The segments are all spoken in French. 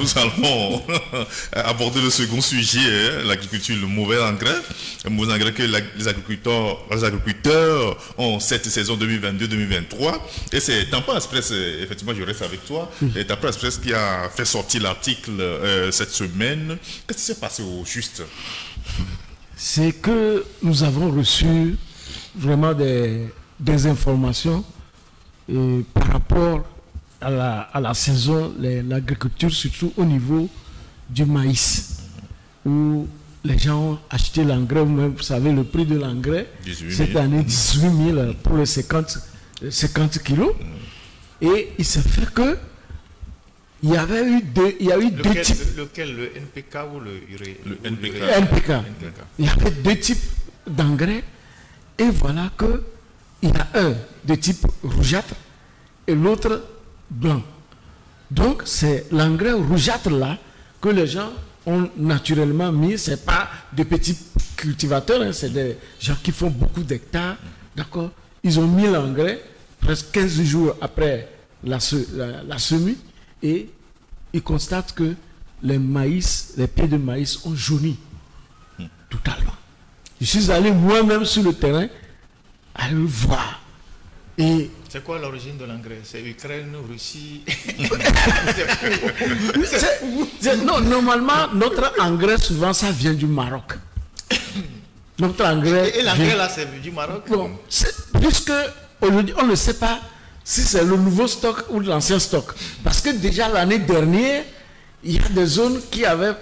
nous allons aborder le second sujet, hein, l'agriculture, le mauvais engrais. Le mauvais engrais que les agriculteurs ont cette saison 2022-2023. Et c'est Tampin Express, effectivement, je reste avec toi. Et Tampin Express qui a fait sortir l'article cette semaine. Qu'est-ce qui s'est passé au juste? C'est que nous avons reçu vraiment des informations par rapport à la saison, l'agriculture, surtout au niveau du maïs, où les gens ont acheté l'engrais. Vous savez, le prix de l'engrais, cette année, 18 000 pour les 50 kilos. Et il s'est fait que il y a eu deux types. Lequel, le NPK ou le urée? Le NPK. NPK. Il y avait deux types d'engrais. Et voilà qu'il y a un de type rougeâtre et l'autre blanc. Donc, c'est l'engrais rougeâtre là que les gens ont naturellement mis. Ce n'est pas des petits cultivateurs, hein, c'est des gens qui font beaucoup d'hectares. D'accord? Ils ont mis l'engrais presque 15 jours après la semis et ils constatent que les pieds de maïs ont jauni totalement. Je suis allé moi-même sur le terrain à le voir. Et c'est quoi l'origine de l'engrais? C'est Ukraine, Russie? Non, normalement, notre engrais, souvent, ça vient du Maroc. Notre engrais. Et l'engrais, là, c'est du Maroc? Bon, puisque aujourd'hui, on ne sait pas si c'est le nouveau stock ou l'ancien stock. Parce que déjà l'année dernière, il y a des zones qui avaient,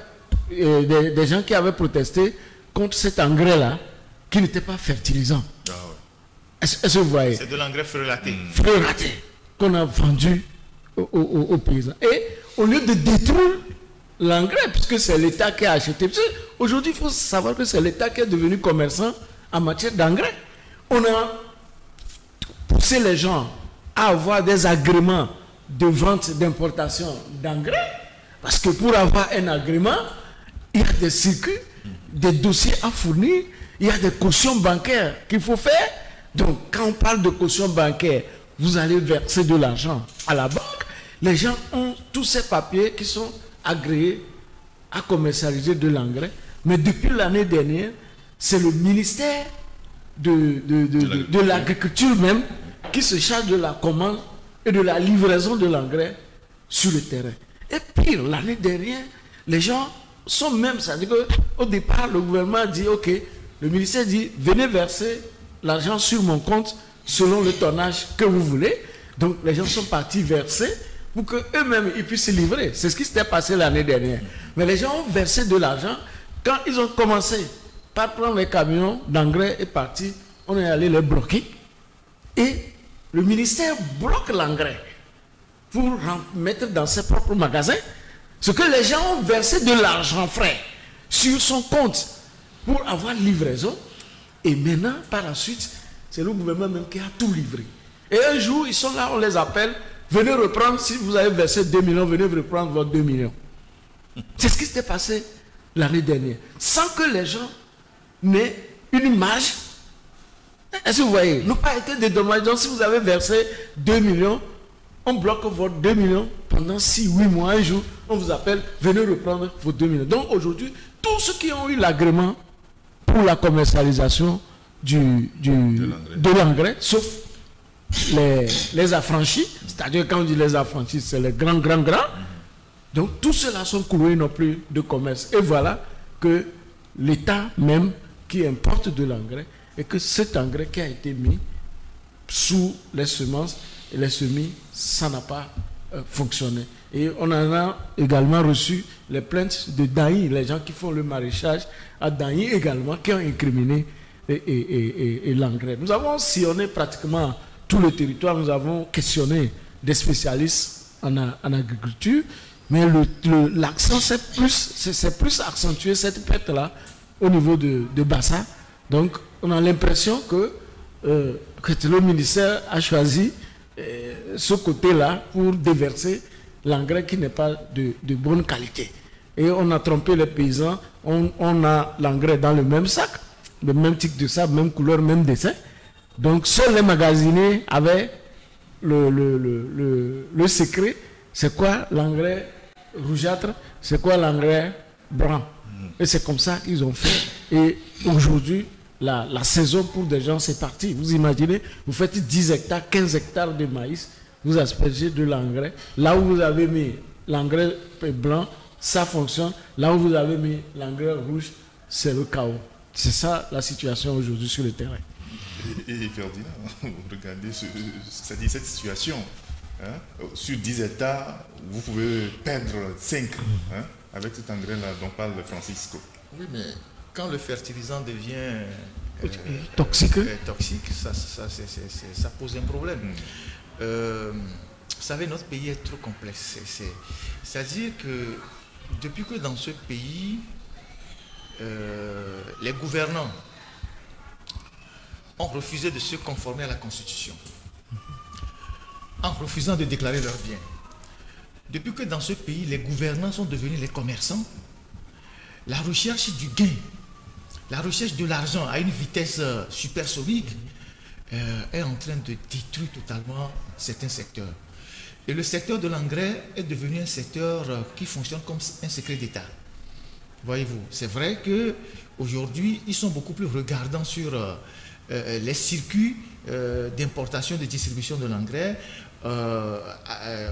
des gens qui avaient protesté contre cet engrais-là, qui n'était pas fertilisant. Ah ouais. Est-ce que vous voyez? C'est de l'engrais freulaté. Freulaté, qu'on a vendu aux paysans. Et au lieu de détruire l'engrais, puisque c'est l'État qui a acheté. Aujourd'hui, il faut savoir que c'est l'État qui est devenu commerçant en matière d'engrais. On a poussé les gens à avoir des agréments de vente, d'importation d'engrais. Parce que pour avoir un agrément, il y a des circuits, des dossiers à fournir, il y a des cautions bancaires qu'il faut faire. Donc, quand on parle de caution bancaire, vous allez verser de l'argent à la banque. Les gens ont tous ces papiers qui sont agréés à commercialiser de l'engrais. Mais depuis l'année dernière, c'est le ministère de l'Agriculture même qui se charge de la commande et de la livraison de l'engrais sur le terrain. Et pire, l'année dernière, les gens sont même, c'est-à-dire qu'au départ, le gouvernement a dit, ok, le ministère dit, venez verser l'argent sur mon compte selon le tonnage que vous voulez. Donc les gens sont partis verser pour qu'eux-mêmes ils puissent se livrer. C'est ce qui s'était passé l'année dernière. Mais les gens ont versé de l'argent. Quand ils ont commencé par prendre les camions d'engrais et parti, on est allé les bloquer. Et le ministère bloque l'engrais pour mettre dans ses propres magasins. Ce que les gens ont versé de l'argent frais sur son compte pour avoir livraison. Et maintenant, par la suite, c'est le gouvernement même qui a tout livré. Et un jour, ils sont là, on les appelle, venez reprendre, si vous avez versé 2 millions, venez reprendre vos 2 millions. C'est ce qui s'était passé l'année dernière. Sans que les gens n'aient une marge. Est-ce que vous voyez? N'ont pas été dédommagés. Donc, si vous avez versé 2 millions, on bloque vos 2 millions pendant 6-8 mois, un jour, on vous appelle, venez reprendre vos 2 millions. Donc, aujourd'hui, tous ceux qui ont eu l'agrément pour la commercialisation de l'engrais, sauf les affranchis, c'est-à-dire quand on dit les affranchis, c'est les grands. Donc tous ceux-là sont cloués non plus de commerce. Et voilà que l'État même qui importe de l'engrais, et que cet engrais qui a été mis sous les semences et les semis, ça n'a pas fonctionné. Et on en a également reçu les plaintes de Daï, les gens qui font le maraîchage à Daï également, qui ont incriminé et l'engrais. Nous avons sillonné pratiquement tout le territoire, nous avons questionné des spécialistes en agriculture, mais l'accent c'est plus accentué cette perte-là au niveau de Bassa. Donc on a l'impression que le ministère a choisi ce côté-là pour déverser l'engrais qui n'est pas de bonne qualité. Et on a trompé les paysans, on a l'engrais dans le même sac, le même type de sac, même couleur, même dessin. Donc seuls les magasiniers avaient le secret. C'est quoi l'engrais rougeâtre, c'est quoi l'engrais blanc. Et c'est comme ça qu'ils ont fait. Et aujourd'hui, la saison pour des gens, c'est parti. Vous imaginez, vous faites 10 hectares, 15 hectares de maïs, vous aspergez de l'engrais. Là où vous avez mis l'engrais blanc, ça fonctionne. Là où vous avez mis l'engrais rouge, c'est le chaos. C'est ça la situation aujourd'hui sur le terrain. Et Ferdinand, regardez cette situation. Hein, sur 10 hectares, vous pouvez perdre 5 avec cet engrais-là dont parle Francisco. Oui, mais quand le fertilisant devient toxique, ça pose un problème. Vous savez, notre pays est trop complexe. C'est-à-dire que depuis que dans ce pays, les gouvernants ont refusé de se conformer à la Constitution, en refusant de déclarer leurs biens. Depuis que dans ce pays, les gouvernants sont devenus les commerçants, la recherche du gain, la recherche de l'argent à une vitesse supersonique est en train de détruire totalement certains secteurs. Et le secteur de l'engrais est devenu un secteur qui fonctionne comme un secret d'État. Voyez-vous, c'est vrai qu'aujourd'hui, ils sont beaucoup plus regardants sur les circuits d'importation et de distribution de l'engrais.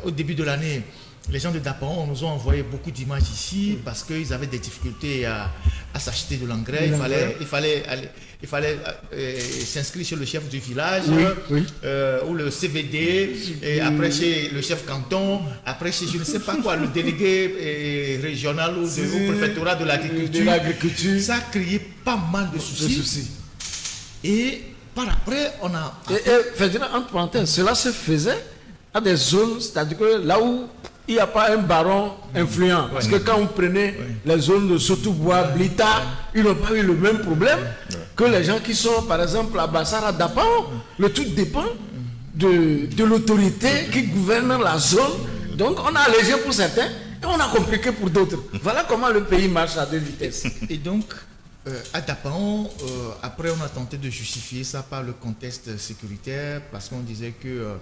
Au début de l'année, les gens de Dapaon nous ont envoyé beaucoup d'images ici parce qu'ils avaient des difficultés à s'acheter de l'engrais. Il fallait s'inscrire chez le chef du village ou le CVD, et après chez le chef canton, après chez je ne sais pas quoi, le délégué régional ou au préfectorat de l'agriculture. Ça a créé pas mal de soucis. Et par après, on a... Ferdinand, entre parenthèses, cela se faisait à des zones, c'est-à-dire que là où il n'y a pas un baron influent. Parce que quand on prenait les zones de Sotobois, Blita, ils n'ont pas eu le même problème que les gens qui sont, par exemple, à Bassara, Dapaon. Le tout dépend de l'autorité qui gouverne la zone. Donc, on a allégé pour certains et on a compliqué pour d'autres. Voilà comment le pays marche à 2 vitesses. Et donc, à Dapaon, après, on a tenté de justifier ça par le contexte sécuritaire, parce qu'on disait que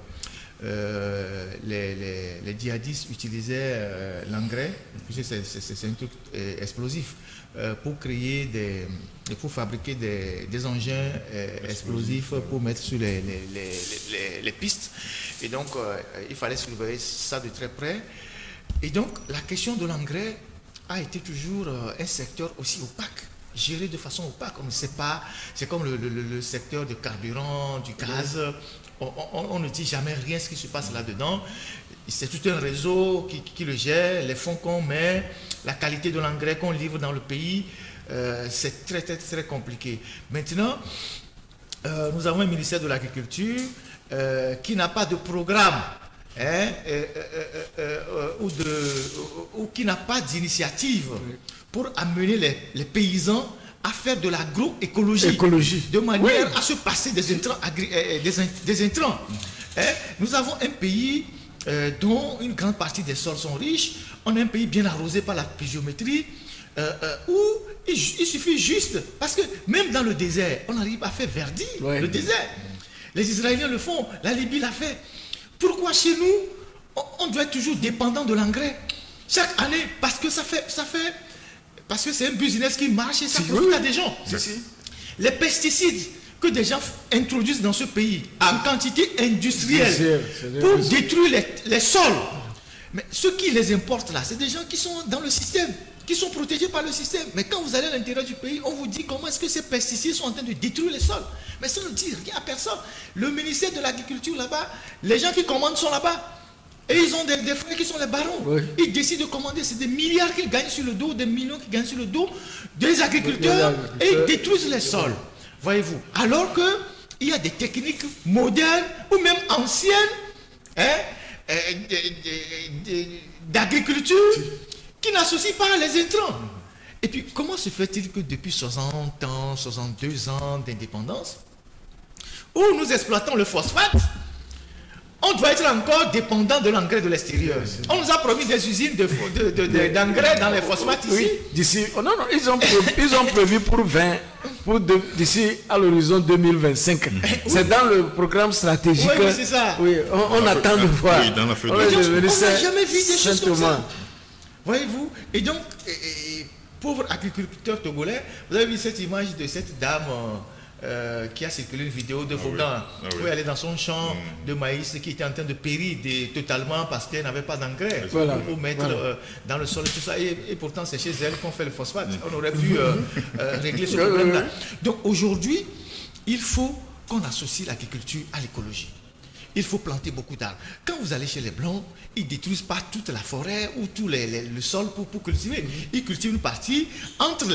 les djihadistes utilisaient l'engrais, c'est un truc explosif, pour créer pour fabriquer des engins explosifs pour mettre sur les pistes. Et donc, il fallait surveiller ça de très près. Et donc, la question de l'engrais a été toujours un secteur aussi opaque, géré de façon opaque. On ne sait pas, c'est comme le secteur du carburant, du gaz. On ne dit jamais rien ce qui se passe là-dedans. C'est tout un réseau qui le gère, les fonds qu'on met, la qualité de l'engrais qu'on livre dans le pays. C'est très, très, très compliqué. Maintenant, nous avons un ministère de l'Agriculture qui n'a pas de programme ou qui n'a pas d'initiative pour amener les paysans à faire de l'agroécologie, de manière à se passer des intrants. Nous avons un pays dont une grande partie des sols sont riches. On a un pays bien arrosé par la pluviométrie, où il suffit juste, parce que même dans le désert, on arrive à faire verdir le désert. Les Israéliens le font, la Libye l'a fait. Pourquoi chez nous, on doit être toujours dépendant de l'engrais chaque année? Parce que parce que c'est un business qui marche et ça profite à des gens. Les pesticides que des gens introduisent dans ce pays en quantité industrielle pour détruire les sols. Mais ceux qui les importent là, c'est des gens qui sont dans le système, qui sont protégés par le système. Mais quand vous allez à l'intérieur du pays, on vous dit comment est-ce que ces pesticides sont en train de détruire les sols. Mais ça ne dit rien à personne. Le ministère de l'Agriculture là-bas, les gens qui commandent sont là-bas. Et ils ont des frères qui sont les barons. Ils décident de commander. C'est des milliards qu'ils gagnent sur le dos, des millions qu'ils gagnent sur le dos des agriculteurs. Et ils détruisent les sols. Voyez-vous. Alors qu'il y a des techniques modernes ou même anciennes d'agriculture qui n'associent pas les intrants. Et puis, comment se fait-il que depuis 60 ans, 62 ans d'indépendance, où nous exploitons le phosphate, on doit être encore dépendant de l'engrais de l'extérieur. On nous a promis des usines d'engrais dans les phosphates ici. D'ici, non, ils ont prévu d'ici à l'horizon 2025. C'est dans le programme stratégique. Oui, c'est ça. Oui, on attend de voir. On n'a jamais vu des choses comme ça. Voyez-vous? Et donc, pauvre agriculteur togolais, vous avez vu cette image de cette dame qui a circulé une vidéo de Vaughan, où elle est dans son champ de maïs qui était en train de périr totalement parce qu'elle n'avait pas d'engrais pour mettre dans le sol et tout ça. Et pourtant, c'est chez elle qu'on fait le phosphate. On aurait pu régler ce problème-là. Donc aujourd'hui, il faut qu'on associe l'agriculture à l'écologie. Il faut planter beaucoup d'arbres. Quand vous allez chez les Blancs, ils ne détruisent pas toute la forêt ou tout le sol pour cultiver. Ils cultivent une partie. Entre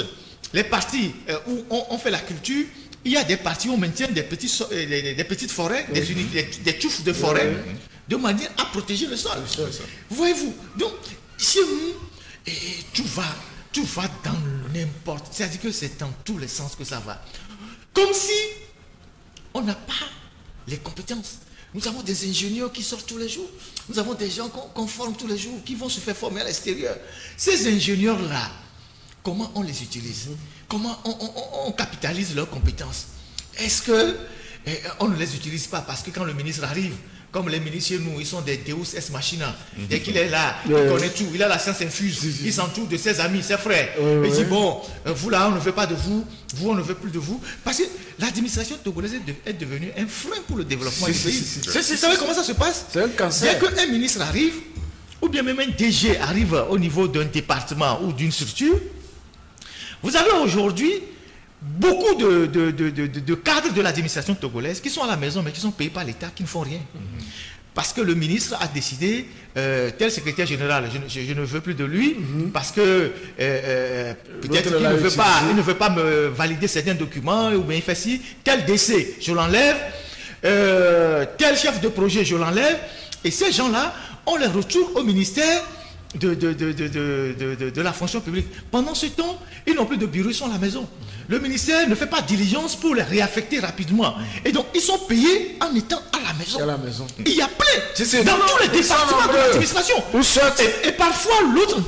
les parties où on fait la culture, il y a des parties où on maintient des petites forêts, des touffes de forêt, de manière à protéger le sol. Voyez-vous? Donc, chez nous, tout va dans n'importe... C'est-à-dire que c'est dans tous les sens que ça va. Comme si on n'a pas les compétences. Nous avons des ingénieurs qui sortent tous les jours. Nous avons des gens qu'on forme tous les jours, qui vont se faire former à l'extérieur. Ces ingénieurs-là, comment on les utilise? Comment on capitalise leurs compétences? Est-ce qu'on ne les utilise pas? Parce que quand le ministre arrive, comme les ministres chez nous, ils sont des Deus ex machina. Dès qu'il est là, il connaît tout. Il a la science infuse. Il s'entoure de ses amis, ses frères. Il dit, bon, vous là, on ne veut pas de vous. Vous, on ne veut plus de vous. Parce que l'administration togolaise est devenue un frein pour le développement du pays. Vous savez comment ça se passe? C'est un cancer. Dès qu'un ministre arrive, ou bien même un DG arrive au niveau d'un département ou d'une structure, vous avez aujourd'hui beaucoup de cadres de l'administration togolaise qui sont à la maison mais qui sont payés par l'État, qui ne font rien. Parce que le ministre a décidé, tel secrétaire général, je ne veux plus de lui, parce que peut-être qu'il ne veut pas me valider certains documents, ou bien il fait ci, tel décès, je l'enlève, tel chef de projet, je l'enlève, et ces gens-là, on les retourne au ministère de la fonction publique. Pendant ce temps, ils n'ont plus de bureau, ils sont à la maison. Le ministère ne fait pas diligence pour les réaffecter rapidement. Et donc, ils sont payés en étant à la maison. À la maison. Il y a plein dans tous les départements de l'administration. Et parfois,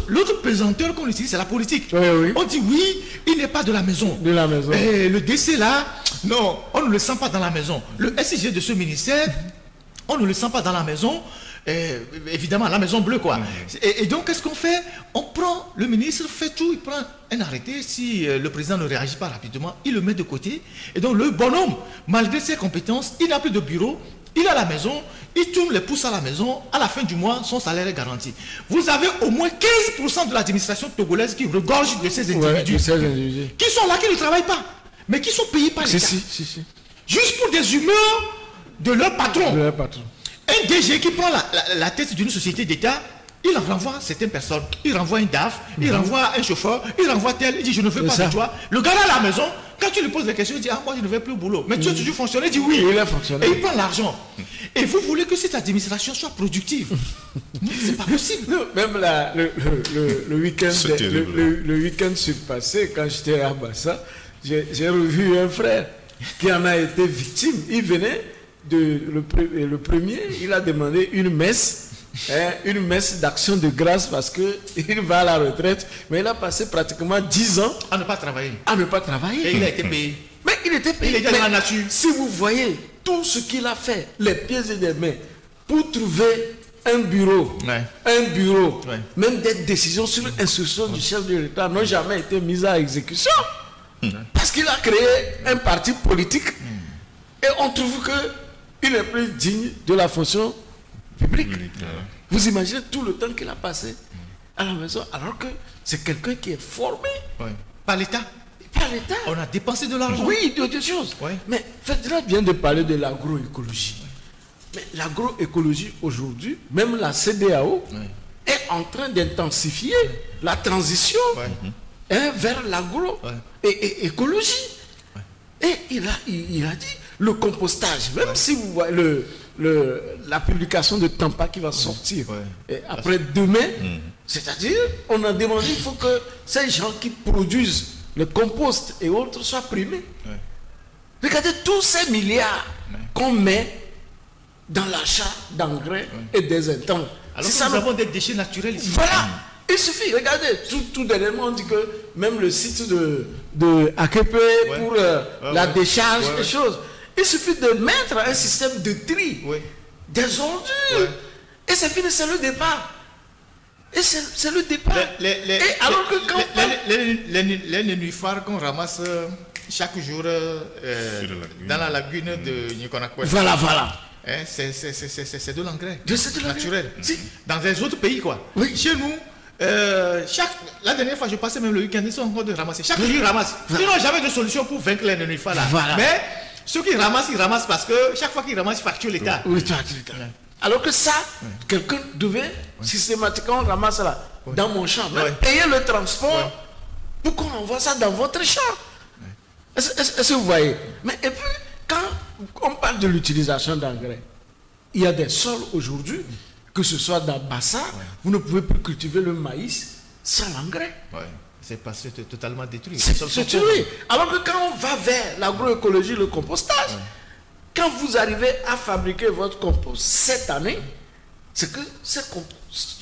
l'autre présenteur qu'on utilise, c'est la politique. On dit oui, il n'est pas de la maison. De la maison. Et le décès là, non, on ne le sent pas dans la maison. Le SIG de ce ministère, on ne le sent pas dans la maison. Évidemment, la maison bleue, quoi. Et donc, qu'est-ce qu'on fait? On prend, le ministre fait tout, il prend un arrêté. Si le président ne réagit pas rapidement, il le met de côté. Et donc, le bonhomme, malgré ses compétences, il n'a plus de bureau, il est à la maison, il tourne les pouces à la maison, à la fin du mois, son salaire est garanti. Vous avez au moins 15% de l'administration togolaise qui regorge de ces individus, qui sont là, qui ne travaillent pas, mais qui sont payés par l'État. Juste pour des humeurs de leur patron. Un DG qui prend la tête d'une société d'État, il en renvoie certaines personnes. Il renvoie un DAF, il renvoie un chauffeur, il renvoie tel, il dit je ne veux pas de toi. Le gars à la maison, quand tu lui poses la question, il dit ah moi je ne vais plus au boulot. Mais tu es toujours fonctionnaire, il dit oui. Et il prend l'argent. Et vous voulez que cette administration soit productive? C'est pas possible. Non, même le week-end surpassé, quand j'étais à Bassa, j'ai revu un frère qui en a été victime. Il venait le premier, il a demandé une messe d'action de grâce parce qu'il va à la retraite, mais il a passé pratiquement 10 ans à ne pas travailler. Et il a été payé. Mais il était payé. Il est dans la nature. Si vous voyez tout ce qu'il a fait, les pieds et les mains, pour trouver un bureau, même des décisions sur l'instruction du chef de l'État n'ont jamais été mises à exécution. Parce qu'il a créé un parti politique et on trouve qu'il est plus digne de la fonction publique. Vous imaginez tout le temps qu'il a passé à la maison alors que c'est quelqu'un qui est formé par l'État. On a dépensé de l'argent. Oui, d'autres choses. Mais Fedra vient de parler de l'agroécologie. Mais l'agroécologie aujourd'hui, même la CEDEAO, est en train d'intensifier la transition vers l'agroécologie. Et il a dit le compostage, même si vous voyez la publication de Tampa qui va sortir après demain, c'est-à-dire on a demandé il faut que ces gens qui produisent le compost et autres soient primés. Regardez tous ces milliards qu'on met dans l'achat d'engrais et des intrants. Alors que nous avons des déchets naturels ici. Voilà. Il suffit, regardez, tout dernièrement on dit que même le site de AKP pour la décharge des choses, il suffit de mettre un système de tri des ordures et c'est fini, c'est le départ. Et c'est le départ. Et alors que quand les nénuphars qu'on ramasse chaque jour dans la lagune de Nikonakwe. Voilà. Hein, c'est de l'engrais naturel. Si. Dans les autres pays, quoi. Oui. Chez nous, la dernière fois, je passais même le week-end, ils sont encore de ramasser. Chaque jour, ils ramassent. Ils n'ont jamais de solution pour vaincre les nénuphars là. Voilà. Mais ceux qui ramassent, ils ramassent parce que chaque fois qu'ils ramassent, ils facturent l'État. Oui, alors que ça, quelqu'un devait systématiquement ramasser là, dans mon champ, payer le transport pour qu'on envoie ça dans votre champ. Est-ce que vous voyez? Mais et puis, quand on parle de l'utilisation d'engrais, il y a des sols aujourd'hui, que ce soit dans Bassa, vous ne pouvez plus cultiver le maïs sans l'engrais. C'est parce que c'est totalement détruit. C'est détruit. Alors que quand on va vers l'agroécologie, le compostage, quand vous arrivez à fabriquer votre compost cette année, c'est que ce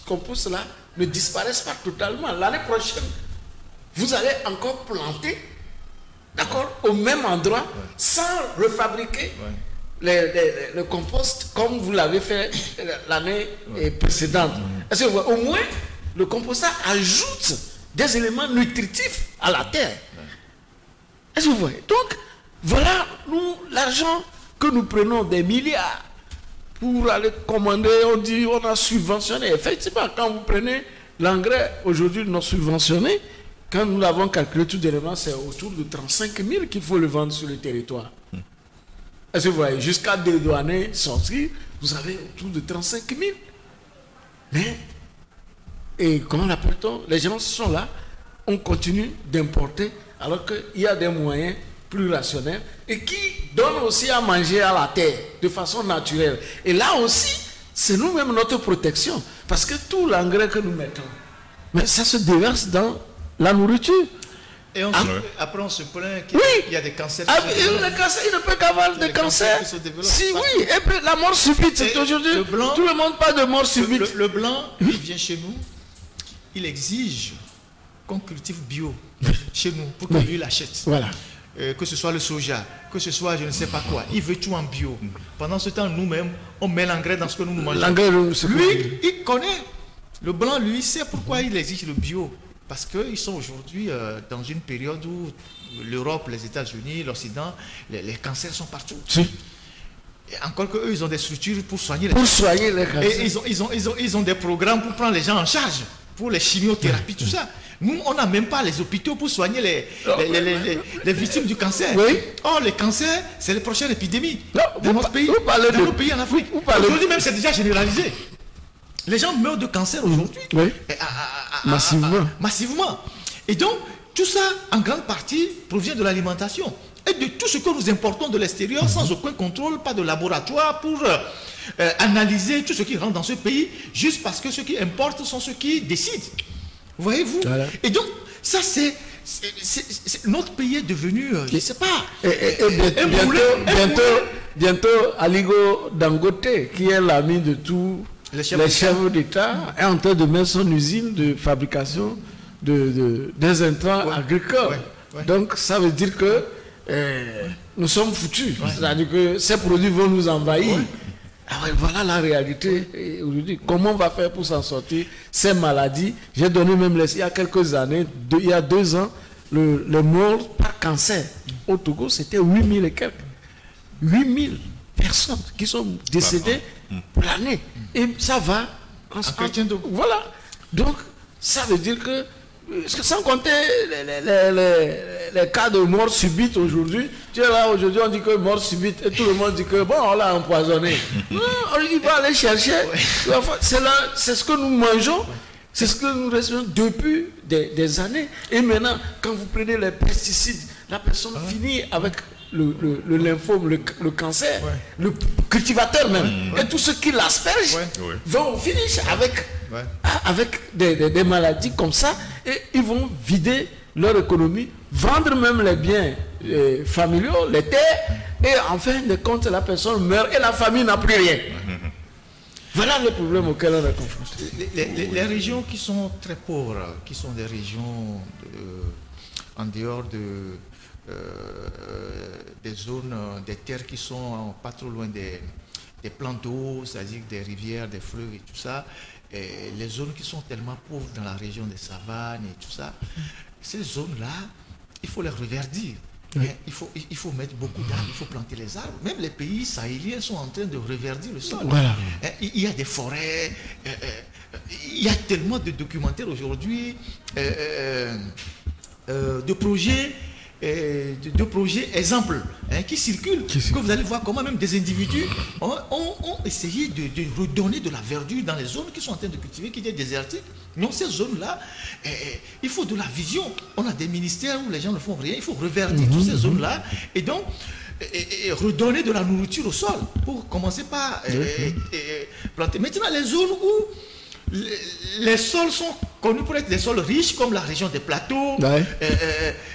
compost-là ne disparaisse pas totalement. L'année prochaine, vous allez encore planter, d'accord, au même endroit, sans refabriquer le compost comme vous l'avez fait l'année précédente. Est-ce que vous voyez, au moins, le compostage ajoute des éléments nutritifs à la terre. Est-ce que vous voyez? Donc, voilà, nous, l'argent que nous prenons des milliards pour aller commander, on dit on a subventionné. Effectivement, quand vous prenez l'engrais aujourd'hui non subventionné, quand nous l'avons calculé tout dernièrement, c'est autour de 35 000 qu'il faut le vendre sur le territoire. Est-ce que vous voyez, jusqu'à dédouaner, sortir, vous avez autour de 35 000. Mais, et comment l'appelle-t-on? Les gens sont là, on continue d'importer alors qu'il y a des moyens plus rationnels et qui donnent aussi à manger à la terre de façon naturelle. Et là aussi, c'est nous-mêmes notre protection. Parce que tout l'engrais que nous mettons, mais ça se déverse dans la nourriture. Et après, on se plaint qu'il y a des cancers. Le cancer, il ne peut qu'avoir des cancers. Si, oui. Et puis la mort subite, c'est aujourd'hui. Tout le monde parle de mort subite. Le blanc, il vient chez nous, il exige qu'on cultive bio chez nous pour que lui l'achète. Voilà. Que ce soit le soja, que ce soit je ne sais pas quoi. Il veut tout en bio. Pendant ce temps, nous-mêmes, on met l'engrais dans ce que nous mangeons. Lui, il connaît. Le blanc, lui, sait pourquoi il exige le bio. Parce qu'ils sont aujourd'hui dans une période où l'Europe, les États-Unis, l'Occident, les cancers sont partout. Si. Et encore qu'eux, ils ont des structures pour soigner les cancers. Et ils ont des programmes pour prendre les gens en charge, pour les chimiothérapies, tout ça. Nous, on n'a même pas les hôpitaux pour soigner les victimes du cancer. Oui. Or, les cancers, c'est la prochaine épidémie dans notre pays, dans nos pays en Afrique. Aujourd'hui même, c'est déjà généralisé. Les gens meurent de cancer aujourd'hui. Oui. Massivement. Et donc, tout ça, en grande partie, provient de l'alimentation. Et de tout ce que nous importons de l'extérieur, sans aucun contrôle, pas de laboratoire pour analyser tout ce qui rentre dans ce pays, juste parce que ceux qui importent sont ceux qui décident. Voyez-vous? Voilà. Et donc, ça c'est notre pays est devenu, je ne sais pas. Bientôt, Aligo Dangote, qui est l'ami de tous les chefs d'État, est en train de mettre son usine de fabrication des intrants agricoles. Donc, ça veut dire que nous sommes foutus. C'est-à-dire que ces produits vont nous envahir. Voilà la réalité aujourd'hui. Comment on va faire pour s'en sortir? Ces maladies, j'ai donné même il y a quelques années, il y a 2 ans, les morts par cancer au Togo, c'était 8000 et quelques. 8000 personnes qui sont décédées pour l'année. Et ça va. Voilà. Donc, ça veut dire que, sans compter les cas de mort subite aujourd'hui, tu es là aujourd'hui, on dit que mort subite, et tout le monde dit que bon, on l'a empoisonné. Non, il va aller chercher. C'est ce que nous mangeons, c'est ce que nous recevons depuis des années. Et maintenant, quand vous prenez les pesticides, la personne finit avec le lymphome, le cancer, le cultivateur même, et tous ceux qui l'aspergent vont finir avec des maladies comme ça, et ils vont vider leur économie, vendre même les biens familiaux, les terres, et en fin de compte, la personne meurt et la famille n'a plus rien. Voilà le problème auquel on est confronté. Les régions qui sont très pauvres, qui sont des régions en dehors des zones, des terres qui sont pas trop loin des plans d'eau, c'est-à-dire des rivières, des fleuves et tout ça, les zones qui sont tellement pauvres dans la région des savanes et tout ça, ces zones-là, il faut les reverdir. Oui. Il faut mettre beaucoup d'arbres, il faut planter les arbres. Même les pays sahéliens sont en train de reverdir le sol. Voilà. Il y a des forêts, il y a tellement de documentaires aujourd'hui, de projets exemples qui circulent, que vous allez voir comment même des individus ont essayé de redonner de la verdure dans les zones qui sont en train de cultiver, qui étaient désertiques. Non, ces zones-là, il faut de la vision. On a des ministères où les gens ne font rien, il faut reverdir toutes ces zones-là et donc redonner de la nourriture au sol pour commencer par planter. Maintenant, les zones où les sols sont connus pour être des sols riches, comme la région des plateaux. Ouais.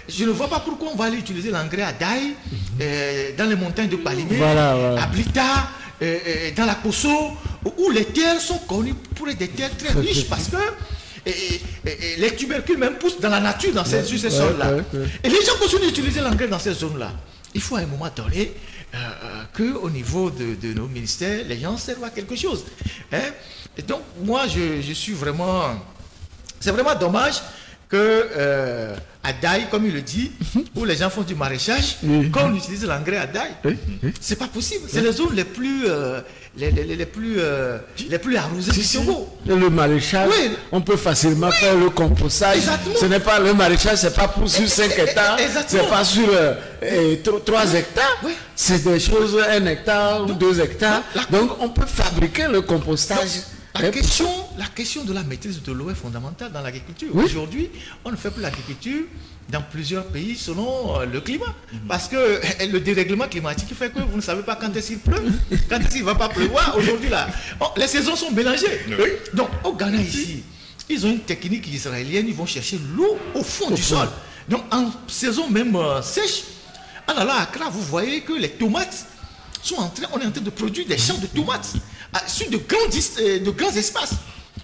Je ne vois pas pourquoi on va aller utiliser l'engrais à Daï, dans les montagnes de Palimé, à Blita, dans la Kosso, où les terres sont connues pour être des terres très riches, parce que les tubercules même poussent dans la nature, sur ces sols-là. Et les gens continuent d'utiliser l'engrais dans ces zones-là. Il faut à un moment donné qu'au niveau de nos ministères, les gens servent à quelque chose. Et donc, moi, je suis vraiment... C'est vraiment dommage que à Daï, comme il le dit, où les gens font du maraîchage, qu'on utilise l'engrais à Daï. C'est pas possible. C'est les zones les plus arrosées du Togo. Le maraîchage, on peut facilement faire le compostage. Ce n'est pas le maraîchage, c'est pas pour sur 5 hectares, c'est pas sur 3 hectares. C'est des choses 1 hectare ou 2 hectares. Donc, on peut fabriquer le compostage. La question de la maîtrise de l'eau est fondamentale dans l'agriculture. Aujourd'hui, on ne fait plus l'agriculture dans plusieurs pays selon le climat. Parce que le dérèglement climatique fait que vous ne savez pas quand est-ce qu'il pleut, quand est-ce qu'il ne va pas pleuvoir. Aujourd'hui, là, les saisons sont mélangées. Donc, au Ghana, ici, ils ont une technique israélienne, ils vont chercher l'eau au fond du sol. Donc, en saison même sèche, en allant à Accra, vous voyez que les tomates on est en train de produire des champs de tomates sur de grands espaces.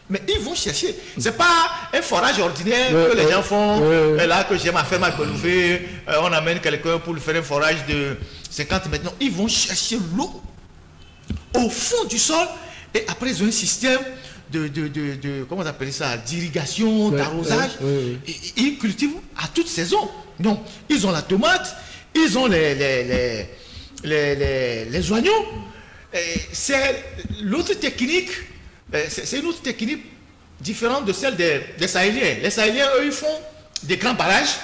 Mais ils vont chercher. Ce n'est pas un forage ordinaire que les gens font. Là, que j'aime à faire ma belouvé, on amène quelqu'un pour lui faire un forage de 50 mètres. Non, ils vont chercher l'eau au fond du sol et après ils ont un système comment on appelle ça, d'irrigation, d'arrosage. Et ils cultivent à toute saison. Donc, ils ont la tomate, ils ont les oignons. C'est l'autre technique, c'est une autre technique différente de celle des Sahéliens. Les Sahéliens, eux, ils font des grands barrages,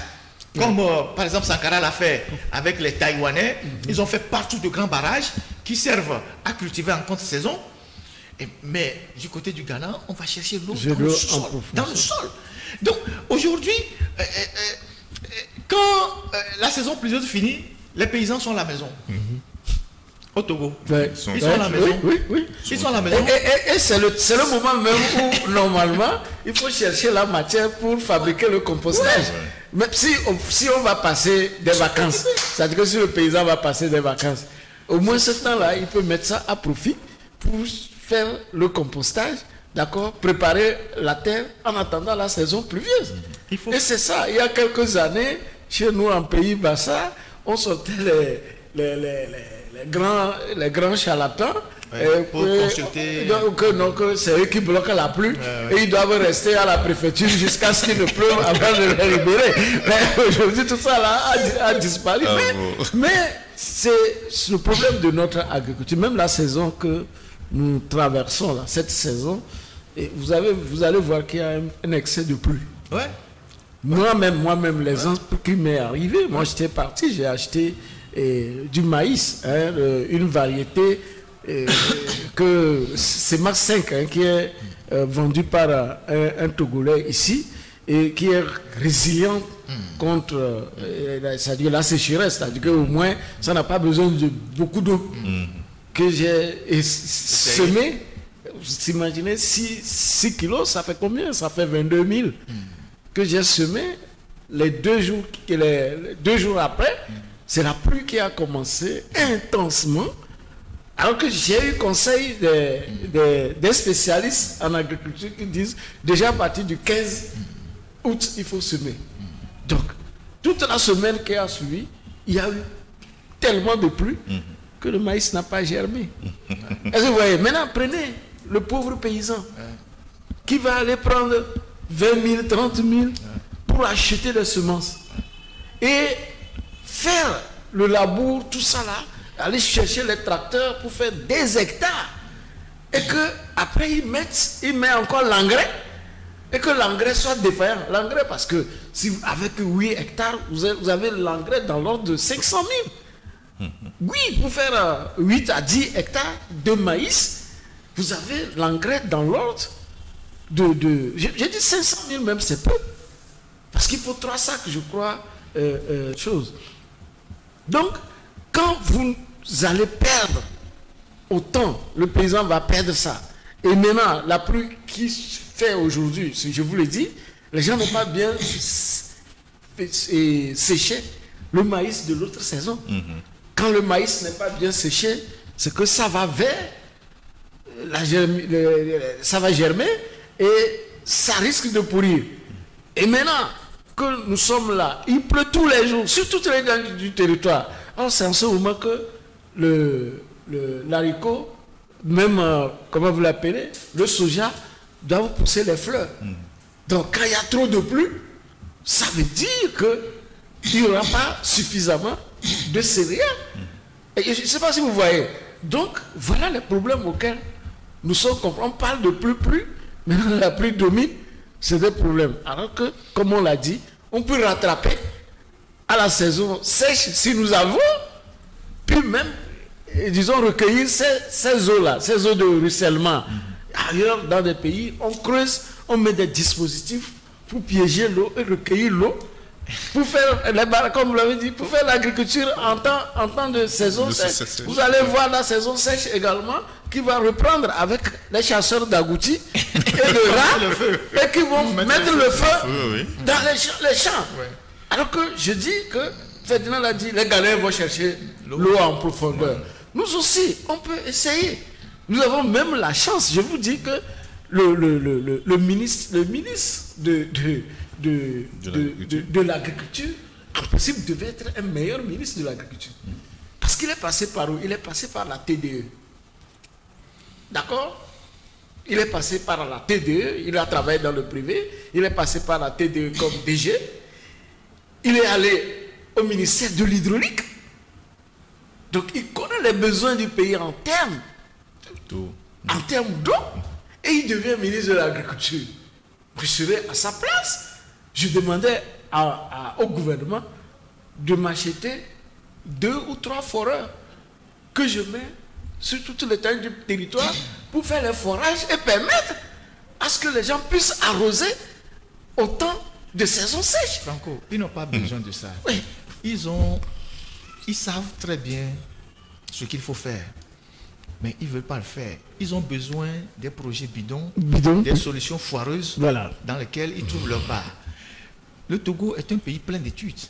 comme par exemple Sankara l'a fait avec les Taïwanais. Ils ont fait partout de grands barrages qui servent à cultiver en contre-saison. Mais du côté du Ghana, on va chercher l'eau dans le sol. Donc aujourd'hui, quand la saison pluvieuse finit, les paysans sont à la maison. Au Togo. Ils sont à la maison. Ils sont à la maison. Et c'est le moment même où, normalement, il faut chercher la matière pour fabriquer le compostage. Même si on va passer des vacances, c'est-à-dire que si le paysan va passer des vacances, au moins ce temps-là, il peut mettre ça à profit pour faire le compostage, d'accord, préparer la terre en attendant la saison pluvieuse. Et c'est ça, il y a quelques années, chez nous en Pays Bassa, on sortait les grands charlatans pour consulter. Donc c'est eux qui bloquent la pluie et ils doivent rester à la préfecture jusqu'à ce qu'il ne pleuve avant de les libérer. Mais aujourd'hui tout ça là a disparu. Mais c'est le problème de notre agriculture. Même la saison que nous traversons là, cette saison, et vous allez voir qu'il y a un excès de pluie. Moi-même, l'exemple qui m'est arrivé, moi j'étais parti, j'ai acheté du maïs, une variété que c'est Max 5 qui est vendu par un Togolais ici et qui est résilient contre c'est-à-dire la sécheresse, c'est-à-dire qu'au moins ça n'a pas besoin de beaucoup d'eau. Que j'ai semé, vous imaginez 6 kilos, ça fait combien? Ça fait 22 000 que j'ai semé. Les 2 jours après, c'est la pluie qui a commencé intensement. Alors que j'ai eu conseil des spécialistes en agriculture qui disent déjà à partir du 15 août, il faut semer. Donc, toute la semaine qui a suivi, il y a eu tellement de pluie que le maïs n'a pas germé. Est-ce que vous voyez? Maintenant, prenez le pauvre paysan. qui va aller prendre 20 000, 30 000 pour acheter des semences. Et faire le labour, tout ça là, aller chercher les tracteurs pour faire des hectares. Et qu'après, il met encore l'engrais. Et que l'engrais soit défaillant. L'engrais, parce que si avec 8 hectares, vous avez l'engrais dans l'ordre de 500 000. Oui, pour faire 8 à 10 hectares de maïs, vous avez l'engrais dans l'ordre j'ai dit 500 000 même, c'est peu. Parce qu'il faut 3 sacs, je crois, choses. Donc, quand vous allez perdre autant, le paysan va perdre ça. Et maintenant, la pluie qui fait aujourd'hui, je vous l'ai dit, les gens n'ont pas bien séché le maïs de l'autre saison. Quand le maïs n'est pas bien séché, c'est que ça va ça va germer et ça risque de pourrir. Et maintenant que nous sommes là, il pleut tous les jours sur toutes les grandes du territoire. Alors c'est en ce moment que l'haricot, même, comment vous l'appelez, le soja, doit pousser les fleurs. Donc quand il y a trop de pluie, ça veut dire qu'il n'y aura pas suffisamment de céréales. Et je ne sais pas si vous voyez. Donc voilà les problèmes auxquels nous sommes confrontés. On parle de pluie, maintenant la pluie domine, c'est des problèmes. Alors que, comme on l'a dit, on peut rattraper à la saison sèche si nous avons, puis même, disons, recueillir ces eaux-là, ces eaux de ruissellement. Ailleurs, dans des pays, on creuse, on met des dispositifs pour piéger l'eau et recueillir l'eau, pour faire, comme vous l'avez dit, pour faire l'agriculture en temps de saison sèche. Vous allez voir la saison sèche également, qui va reprendre avec les chasseurs d'agoutis et de rats, et qui vont mettre le feu dans les champs. Alors que je dis que, Ferdinand l'a dit, les Ghanéens vont chercher l'eau en profondeur. Nous aussi, on peut essayer. Nous avons même la chance, je vous dis que le ministre de l'agriculture, en principe, devait être un meilleur ministre de l'agriculture. Parce qu'il est passé par où? Il est passé par la TDE. D'accord? Il est passé par la TDE, il a travaillé dans le privé, il est passé par la TDE comme DG, il est allé au ministère de l'hydraulique. Donc il connaît les besoins du pays en termes d'eau, et il devient ministre de l'agriculture. Je serais à sa place. Je demandais au gouvernement de m'acheter 2 ou 3 foreurs que je mets sur toute l'étendue du territoire pour faire les forages et permettre à ce que les gens puissent arroser au temps de saison sèche. Franco, ils n'ont pas besoin de ça. Oui. Ils savent très bien ce qu'il faut faire, mais ils ne veulent pas le faire. Ils ont besoin des projets bidons, des solutions foireuses dans lesquelles ils trouvent leur part. Le Togo est un pays plein d'études.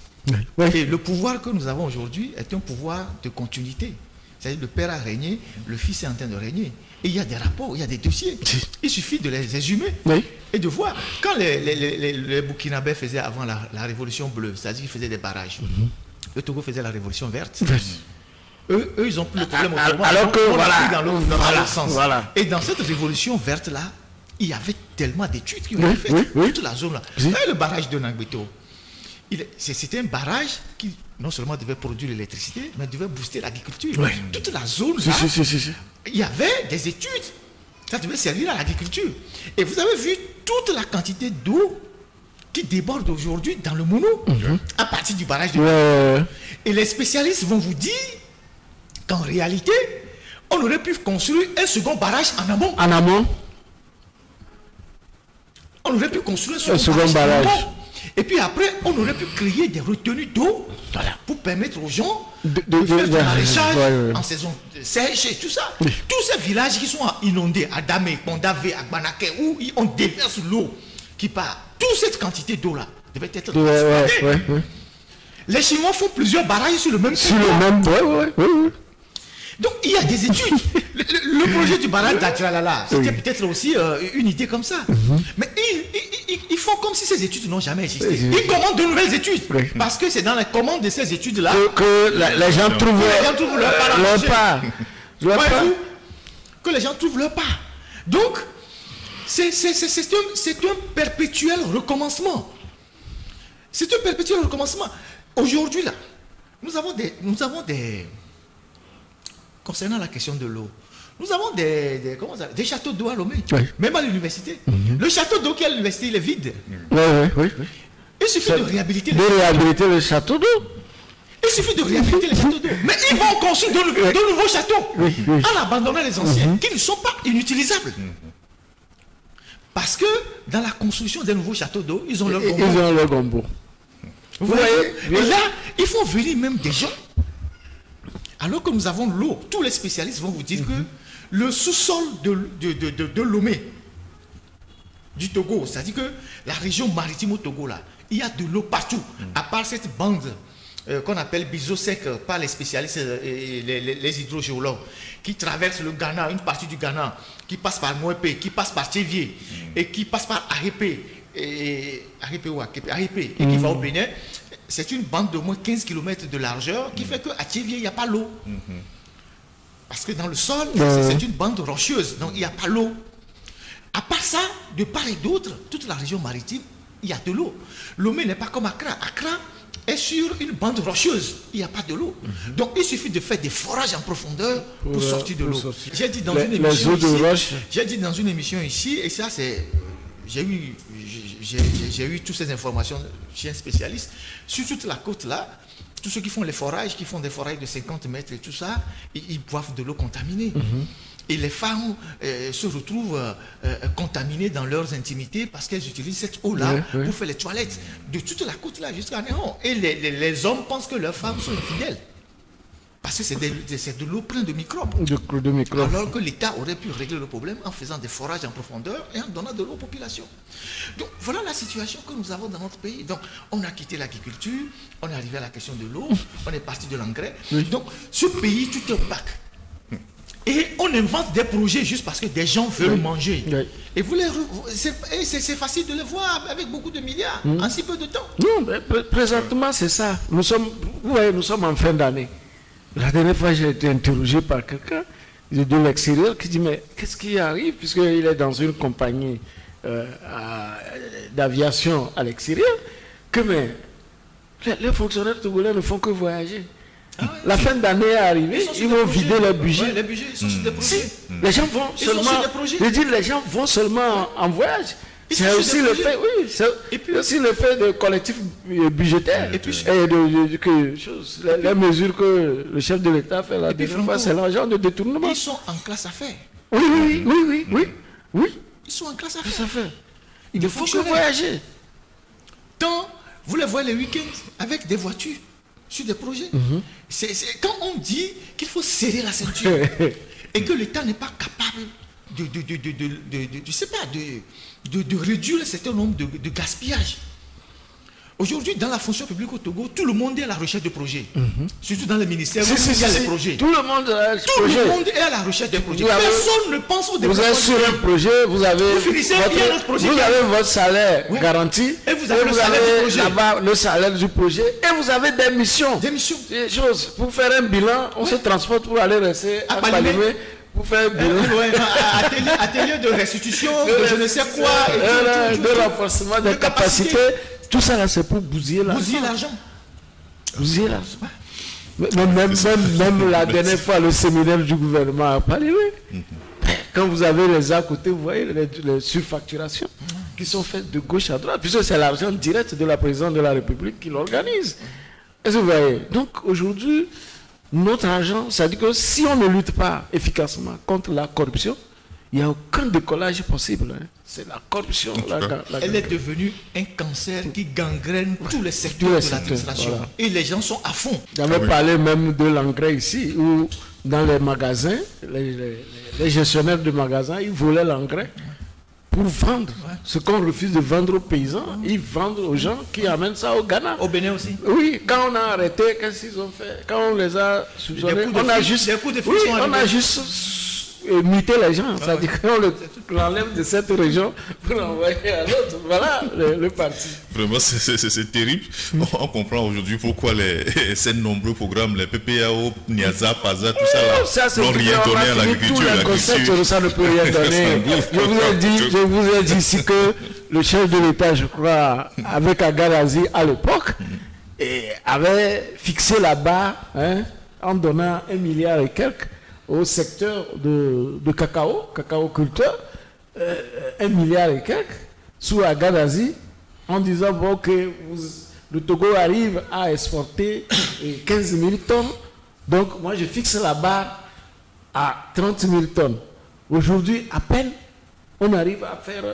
Et le pouvoir que nous avons aujourd'hui est un pouvoir de continuité. C'est-à-dire le père a régné, le fils est en train de régner. Et il y a des rapports, il y a des dossiers. Il suffit de les exhumer et de voir. Quand les Burkinabés faisaient avant la révolution bleue, c'est-à-dire qu'ils faisaient des barrages, le Togo faisait la révolution verte. Eux, ils ont plus le problème autrement. Alors que dans l'autre sens. Et dans cette révolution verte-là, il y avait tellement d'études qui ont été faites. Toute la zone-là. Le barrage de Nangbeto, c'était un barrage qui non seulement devait produire l'électricité, mais devait booster l'agriculture. Toute la zone, là, il y avait des études. Ça devait servir à l'agriculture. Et vous avez vu toute la quantité d'eau qui déborde aujourd'hui dans le Mono, à partir du barrage de Et les spécialistes vont vous dire qu'en réalité, on aurait pu construire un second barrage en amont. En amont. On aurait pu construire un second barrage. Et puis après, on aurait pu créer des retenues d'eau pour permettre aux gens de faire du maraîchage en saison sèche et tout ça. Tous ces villages qui sont inondés, à Damé, Pondave, à Gbanaké, où on déverse l'eau qui part, toute cette quantité d'eau-là devait être transportée. Les Chinois font plusieurs barrages sur le même territoire. Donc il y a des études. Le projet du barrage d'Adjalala, c'était peut-être aussi une idée comme ça. Mais ils font comme si ces études n'ont jamais existé. Ils commandent de nouvelles études. Parce que c'est dans la commande de ces études-là que les gens trouvent leur part. Que les gens trouvent leur part. Donc, c'est un perpétuel recommencement. C'est un perpétuel recommencement. Aujourd'hui, là, nous avons des... Concernant la question de l'eau, nous avons des châteaux d'eau à Lomé, même à l'université. Le château d'eau qui est à l'université, il est vide. Oui. Il suffit de réhabiliter le château d'eau. Il suffit de réhabiliter les châteaux d'eau. Mais ils vont construire de nouveaux châteaux en abandonnant les anciens qui ne sont pas inutilisables. Parce que dans la construction des nouveaux châteaux d'eau, ils ont leur gombo. Vous voyez? Et là, il faut venir même des gens. Alors que nous avons l'eau, tous les spécialistes vont vous dire que le sous-sol de Lomé, du Togo, c'est-à-dire que la région maritime au Togo, là, il y a de l'eau partout, à part cette bande qu'on appelle bisosec par les spécialistes et les hydrogéologues, qui traversent le Ghana, une partie du Ghana, qui passe par Mouepé, qui passe par Tchévier, et qui passe par Arépé, et qui va au Bénin. C'est une bande de moins 15 km de largeur qui fait qu'à Tchévier, il n'y a pas l'eau. Parce que dans le sol, c'est une bande rocheuse, donc il n'y a pas l'eau. À part ça, de part et d'autre, toute la région maritime, il y a de l'eau. Lomé n'est pas comme Accra. Accra est sur une bande rocheuse, il n'y a pas de l'eau. Donc il suffit de faire des forages en profondeur pour sortir de l'eau. J'ai dit dans une émission ici, et ça c'est... J'ai eu toutes ces informations chez un spécialiste. Sur toute la côte là, tous ceux qui font les forages, qui font des forages de 50 mètres et tout ça, ils boivent de l'eau contaminée. Et les femmes se retrouvent contaminées dans leurs intimités parce qu'elles utilisent cette eau-là pour faire les toilettes. De toute la côte là jusqu'à Néon. Et les hommes pensent que leurs femmes sont infidèles. Parce que c'est de l'eau pleine de microbes. Alors que l'État aurait pu régler le problème en faisant des forages en profondeur et en donnant de l'eau aux populations. Donc voilà la situation que nous avons dans notre pays. Donc on a quitté l'agriculture, on est arrivé à la question de l'eau, on est parti de l'engrais. Donc ce pays, tout est opaque. Et on invente des projets juste parce que des gens veulent manger. Et c'est facile de le voir avec beaucoup de milliards en si peu de temps. Non, mais présentement c'est ça. Nous sommes en fin d'année. La dernière fois, j'ai été interrogé par quelqu'un de l'extérieur qui dit, mais qu'est-ce qui arrive, puisqu'il est dans une compagnie d'aviation à l'extérieur, que les fonctionnaires togolais ne font que voyager. La fin d'année est arrivée, ils vont vider les budgets. Les budgets sont sur des projets. Les gens vont les gens vont seulement en voyage. C'est aussi le fait, aussi le fait de collectif budgétaire. Et puis, les mesures que le chef de l'État fait la dernière fois, c'est l'argent de détournement. Ils sont en classe affaires. Oui. Ils sont en classe affaires. Il faut que voyager. Tant vous les voyez les week-ends avec des voitures sur des projets. C'est quand on dit qu'il faut serrer la ceinture et que l'État n'est pas capable de réduire un certain nombre de gaspillage. Aujourd'hui, dans la fonction publique au Togo, tout le monde est à la recherche de projets. Surtout dans les ministères où il y a les projets. Tout le monde est à la recherche de projets. Personne ne pense au développement. Vous êtes sur un projet, vous avez votre salaire garanti. Et vous avez là-bas le salaire du projet. Et vous avez des missions. Des choses. Pour faire un bilan, on se transporte pour aller rester à Palimé. Pour faire atelier de restitution, de je ne sais quoi, de renforcement des capacités. Tout ça là, c'est pour bousiller l'argent. Même la dernière fois, le séminaire du gouvernement a parlé. Quand vous avez les à côté, vous voyez les surfacturations qui sont faites de gauche à droite, puisque c'est l'argent direct de la présidente de la République qui l'organise. Est-ce que vous voyez? Donc aujourd'hui, notre argent, ça dit que si on ne lutte pas efficacement contre la corruption, il n'y a aucun décollage possible. C'est la corruption. Elle est devenue un cancer qui gangrène tous les secteurs de l'administration. Voilà. Et les gens sont à fond. J'avais parlé même de l'engrais ici, où dans les magasins, les gestionnaires de magasins, ils volaient l'engrais pour vendre. Ce qu'on refuse de vendre aux paysans, ils vendent aux gens qui amènent ça au Ghana. Au Bénin aussi. Oui, quand on a arrêté, qu'est-ce qu'ils ont fait? Quand on les a soupçonnés, on a juste muter les gens. C'est-à-dire qu'on l'enlève de cette région pour l'envoyer à l'autre. Voilà le parti. Vraiment, c'est terrible. On comprend aujourd'hui pourquoi ces nombreux programmes, les PPAO, NIASA, PASA, tout ça, n'ont rien donné à l'agriculture. Ça ne peut rien donner. Je vous ai dit ici que le chef de l'État, je crois, avec Agarazi à l'époque, avait fixé la barre en donnant 1 milliard et quelques au secteur de cacao culteur, 1 milliard et quelques sous Agarazi, en disant bon, que le Togo arrive à exporter 15 000 tonnes. Donc moi je fixe la barre à 30 000 tonnes. Aujourd'hui, à peine, on arrive à faire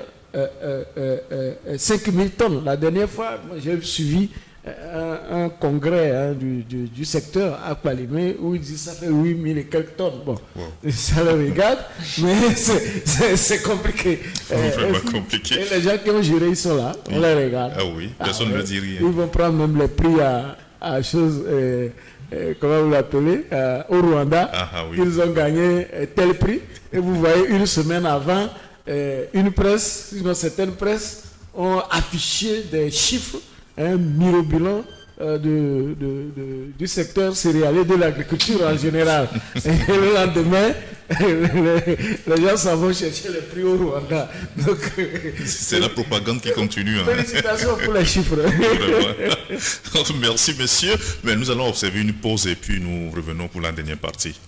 5 000 tonnes. La dernière fois, j'ai suivi un congrès du secteur à Kwalimé où ils disent que ça fait 8 000 et quelques tonnes. Bon, ça le regarde, mais c'est compliqué. Vraiment compliqué. Et les gens qui ont géré, ils sont là, on les regarde. Ah oui, personne ne dit rien. Ils vont prendre même les prix à choses... comment vous l'appelez, au Rwanda, ils ont gagné tel prix. Et vous voyez, une semaine avant, une presse, sinon certaines presses, ont affiché des chiffres mirobolants du secteur céréalier, de l'agriculture en général. Et le lendemain, les gens s'en vont chercher les prix au Rwanda. C'est la propagande qui continue. Félicitations pour les chiffres. Merci, messieurs. Mais nous allons observer une pause et puis nous revenons pour la dernière partie.